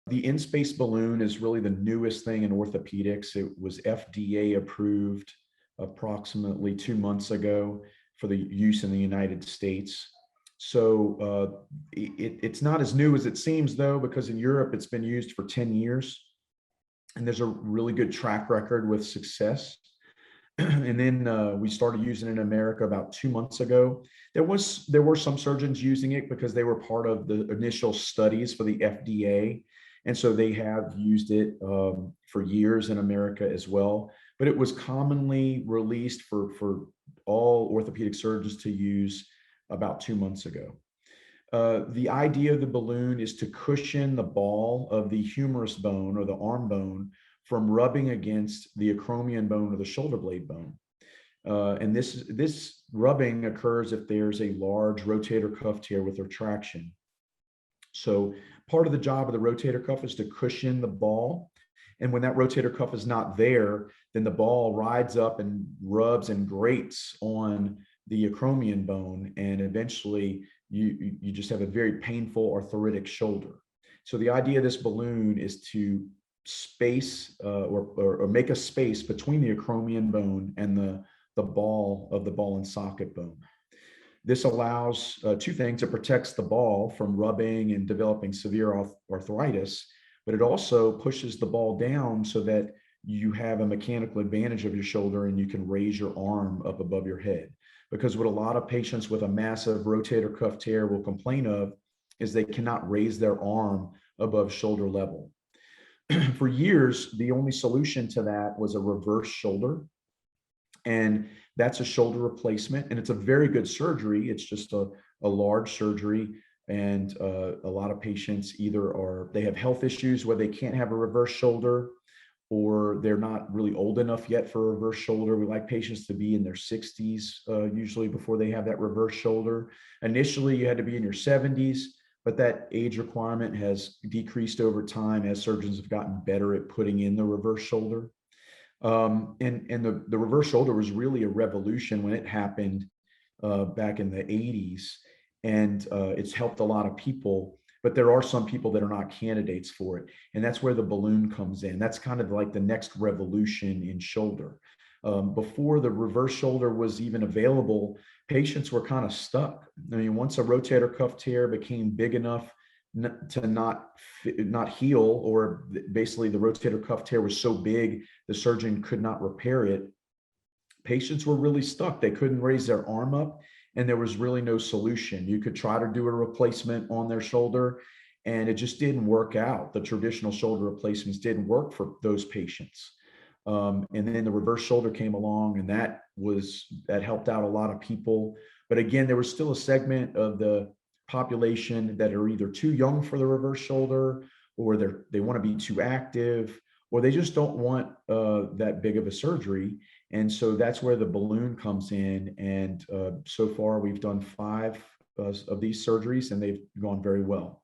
The InSpace balloon is really the newest thing in orthopedics. It was FDA approved approximately 2 months ago for the use in the United States. So it's not as new as it seems, though, because in Europe it's been used for 10 years, and there's a really good track record with success. And then we started using it in America about 2 months ago. There were some surgeons using it because they were part of the initial studies for the FDA, and so they have used it for years in America as well. But it was commonly released for all orthopedic surgeons to use about 2 months ago. The idea of the balloon is to cushion the ball of the humerus bone or the arm bone from rubbing against the acromion bone or the shoulder blade bone. And this rubbing occurs if there's a large rotator cuff tear with retraction. So part of the job of the rotator cuff is to cushion the ball. And when that rotator cuff is not there, then the ball rides up and rubs and grates on the acromion bone, and eventually you just have a very painful arthritic shoulder. So the idea of this balloon is to space or make a space between the acromion bone and the ball of the ball and socket bone. This allows two things. It protects the ball from rubbing and developing severe arthritis, but it also pushes the ball down so that you have a mechanical advantage of your shoulder and you can raise your arm up above your head. Because what a lot of patients with a massive rotator cuff tear will complain of is they cannot raise their arm above shoulder level. For years, the only solution to that was a reverse shoulder. And that's a shoulder replacement. And it's a very good surgery. It's just a large surgery. And a lot of patients they have health issues where they can't have a reverse shoulder, or they're not really old enough yet for a reverse shoulder. We like patients to be in their 60s usually before they have that reverse shoulder. Initially, you had to be in your 70s, but that age requirement has decreased over time as surgeons have gotten better at putting in the reverse shoulder. And the reverse shoulder was really a revolution when it happened back in the 80s. And it's helped a lot of people, but there are some people that are not candidates for it. And that's where the balloon comes in. That's kind of like the next revolution in shoulder. Before the reverse shoulder was even available, patients were kind of stuck. I mean, once a rotator cuff tear became big enough to not heal, or basically the rotator cuff tear was so big the surgeon could not repair it, patients were really stuck. They couldn't raise their arm up, and there was really no solution. You could try to do a replacement on their shoulder, and it just didn't work out. The traditional shoulder replacements didn't work for those patients. And then the reverse shoulder came along, and that helped out a lot of people. But again, there was still a segment of the population that are either too young for the reverse shoulder, or they want to be too active, or they just don't want that big of a surgery. And so that's where the balloon comes in. And so far we've done 5 of these surgeries, and they've gone very well.